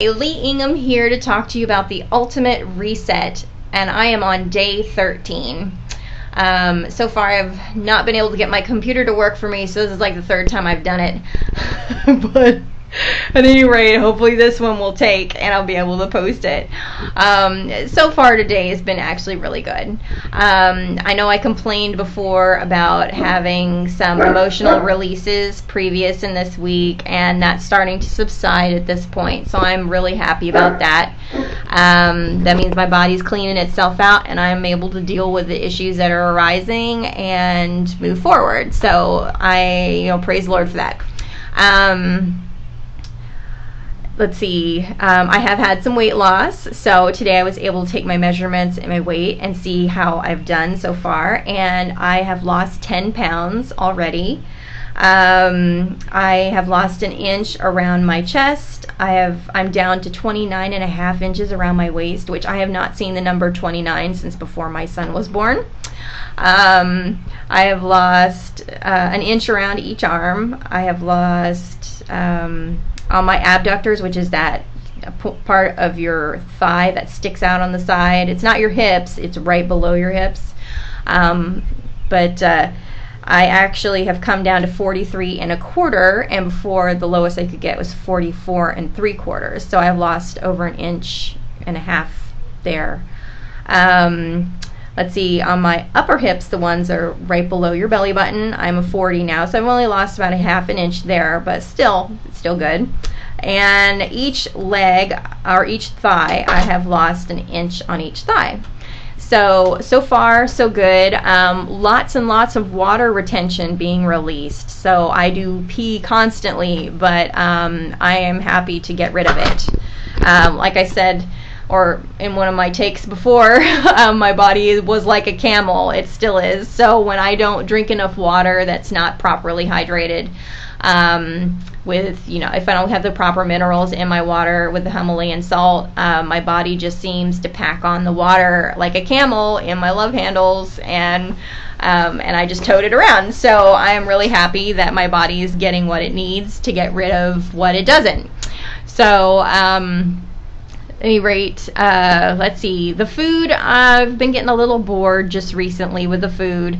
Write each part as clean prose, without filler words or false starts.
Lee Ingham here to talk to you about the ultimate reset, and I am on day 13. So far I've not been able to get my computer to work for me, so this is like the third time I've done it. But at any rate, hopefully this one will take and I'll be able to post it. So far today has been actually really good. I know I complained before about having some emotional releases previous in this week, and that's starting to subside at this point, so I'm really happy about that. That means my body's cleaning itself out and I'm able to deal with the issues that are arising and move forward. So I, praise the Lord for that. Let's see, I have had some weight loss, so today I was able to take my measurements and my weight and see how I've done so far, and I have lost 10 pounds already. I have lost an inch around my chest. I'm down to 29.5 inches around my waist, which I have not seen the number 29 since before my son was born. I have lost an inch around each arm. I have lost on my abductors, which is that part of your thigh that sticks out on the side. It's not your hips, it's right below your hips. But I actually have come down to 43.25, and before the lowest I could get was 44.75. So I've lost over 1.5 inches there. Let's see, on my upper hips, the ones that are right below your belly button, I'm a 40 now, so I've only lost about 1/2 inch there, but still good. And each leg, or each thigh, I have lost 1 inch on each thigh. So far, so good. Lots and lots of water retention being released. So I do pee constantly, but I am happy to get rid of it. Like I said, or in one of my takes before, my body was like a camel. It still is. So when I don't drink enough water that's not properly hydrated, if I don't have the proper minerals in my water with the Himalayan salt, my body just seems to pack on the water like a camel in my love handles, and I just tote it around. So I am really happy that my body is getting what it needs to get rid of what it doesn't. So at any rate, let's see, the food, I've been getting a little bored just recently with the food.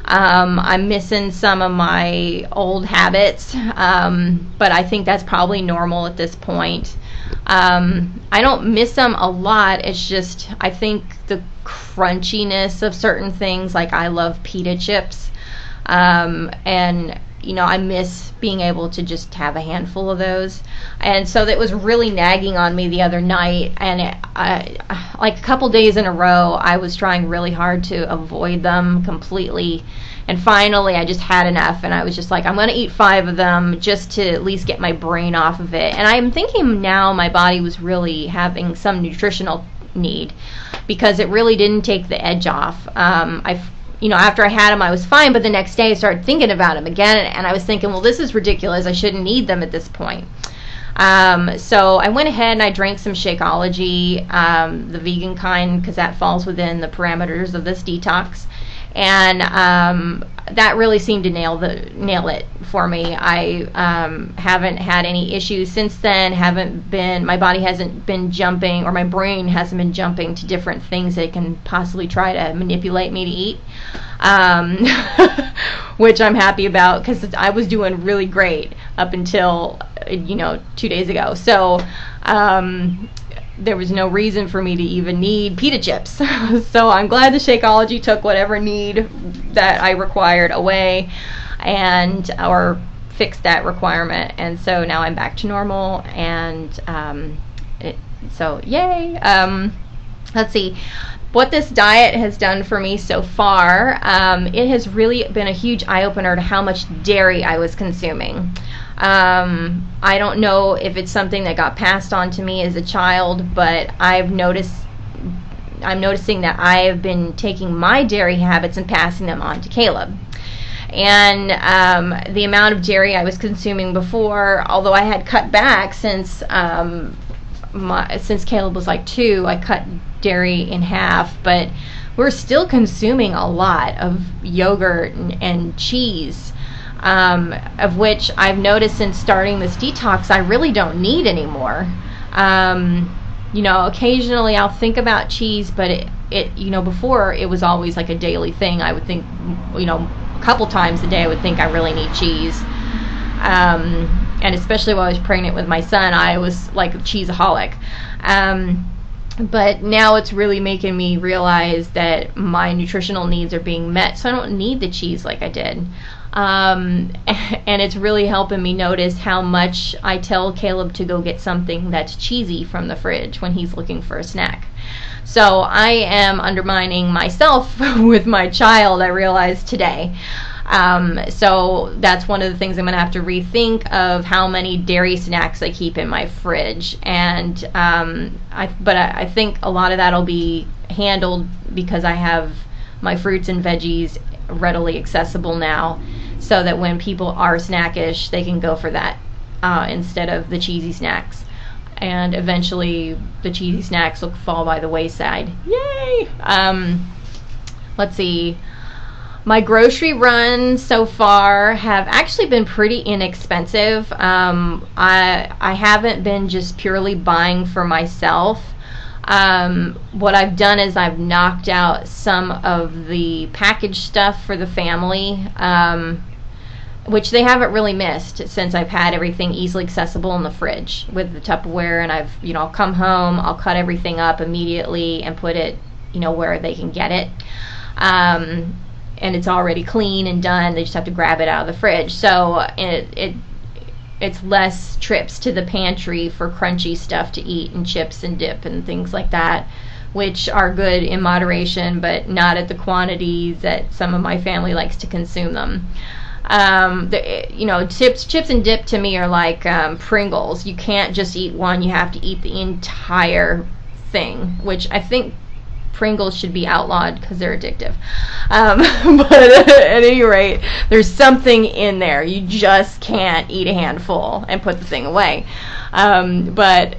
I'm missing some of my old habits, but I think that's probably normal at this point. I don't miss them a lot. It's just, I think the crunchiness of certain things, like I love pita chips, and I miss being able to just have a handful of those. And so that was really nagging on me the other night, and like a couple days in a row, I was trying really hard to avoid them completely. And finally, I just had enough, and I was just like, I'm going to eat 5 of them just to at least get my brain off of it. And I'm thinking now my body was really having some nutritional need, because it really didn't take the edge off. After I had them, I was fine, but the next day I started thinking about them again, and I was thinking, well, this is ridiculous. I shouldn't need them at this point. So I went ahead and I drank some Shakeology, the vegan kind, because that falls within the parameters of this detox. And that really seemed to nail it for me. I haven't had any issues since then. My body hasn't been jumping, or my brain hasn't been jumping to different things that can possibly try to manipulate me to eat, which I'm happy about, because I was doing really great up until 2 days ago. So there was no reason for me to even need pita chips. So I'm glad the Shakeology took whatever need that I required away, or fixed that requirement, and so now I'm back to normal, and so yay. Let's see what this diet has done for me so far. It has really been a huge eye-opener to how much dairy I was consuming. I don't know if it's something that got passed on to me as a child, but I'm noticing that I have been taking my dairy habits and passing them on to Caleb. And the amount of dairy I was consuming before, although I had cut back since Caleb was like 2, I cut dairy in half, but we're still consuming a lot of yogurt and cheese. of which I've noticed since starting this detox I really don't need anymore. You know, occasionally I'll think about cheese, but it you know, before it was always like a daily thing. I would think, you know, a couple times a day I would think I really need cheese. And especially while I was pregnant with my son, I was like a cheeseaholic. But now it's really making me realize that my nutritional needs are being met, so I don't need the cheese like I did. And it's really helping me notice how much I tell Caleb to go get something that's cheesy from the fridge when he's looking for a snack. So I am undermining myself with my child, I realized today. So that's one of the things I'm going to have to rethink, of how many dairy snacks I keep in my fridge. And I think a lot of that will be handled because I have my fruits and veggies readily accessible now, so that when people are snackish, they can go for that instead of the cheesy snacks. And eventually the cheesy snacks will fall by the wayside. Yay! Let's see. My grocery runs so far have actually been pretty inexpensive. I haven't been just purely buying for myself. What I've done is I've knocked out some of the packaged stuff for the family, which they haven't really missed since I've had everything easily accessible in the fridge with the Tupperware. And I've, you know, I'll come home, I'll cut everything up immediately and put it, you know, where they can get it. And it's already clean and done. They just have to grab it out of the fridge. So it's less trips to the pantry for crunchy stuff to eat and chips and dip and things like that, which are good in moderation, but not at the quantities that some of my family likes to consume them. You know, chips and dip to me are like Pringles. You can't just eat one. You have to eat the entire thing, which I think Pringles should be outlawed because they're addictive. But at any rate, there's something in there. You just can't eat a handful and put the thing away. But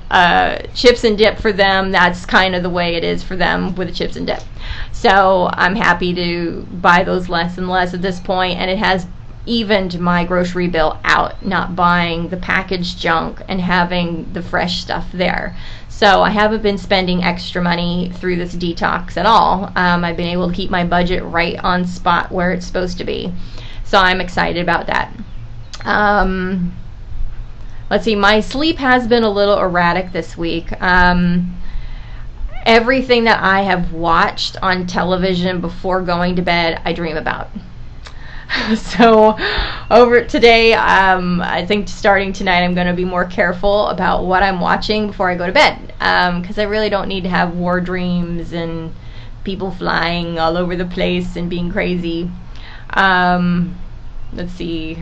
chips and dip for them, that's kind of the way it is for them with the chips and dip. So I'm happy to buy those less and less at this point, and it has evened my grocery bill out, not buying the packaged junk and having the fresh stuff there. So I haven't been spending extra money through this detox at all. I've been able to keep my budget right on spot where it's supposed to be. So I'm excited about that. Let's see, my sleep has been a little erratic this week. Everything that I have watched on television before going to bed, I dream about. So over today, I think starting tonight, I'm going to be more careful about what I'm watching before I go to bed, because I really don't need to have war dreams and people flying all over the place and being crazy. Let's see,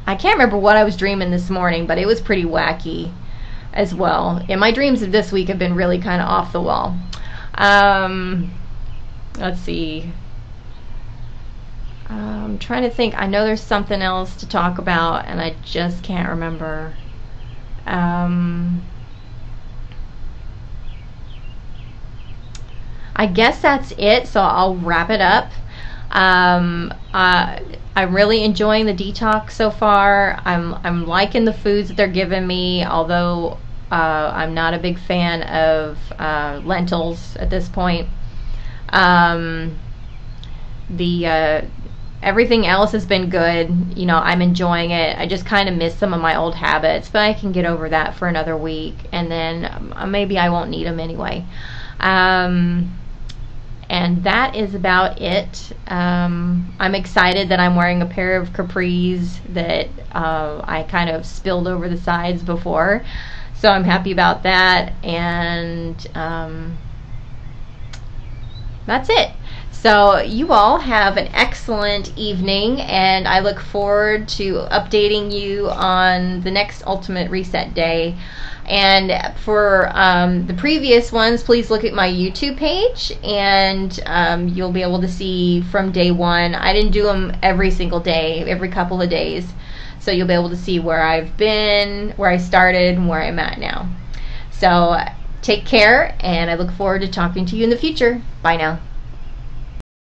I can't remember what I was dreaming this morning, but it was pretty wacky as well. And my dreams of this week have been really kind of off the wall. Let's see. I'm trying to think. I know there's something else to talk about, and I just can't remember. I guess that's it, so I'll wrap it up. I'm really enjoying the detox so far. I'm liking the foods that they're giving me, although I'm not a big fan of lentils at this point. Everything else has been good. You know, I'm enjoying it. I just kind of miss some of my old habits, but I can get over that for another week, and then maybe I won't need them anyway. And that is about it. I'm excited that I'm wearing a pair of capris that I kind of spilled over the sides before, so I'm happy about that. And that's it. So you all have an excellent evening, and I look forward to updating you on the next Ultimate Reset Day. And for the previous ones, please look at my YouTube page, and you'll be able to see from day one. I didn't do them every single day, every couple of days. So you'll be able to see where I've been, where I started, and where I'm at now. So take care, and I look forward to talking to you in the future. Bye now.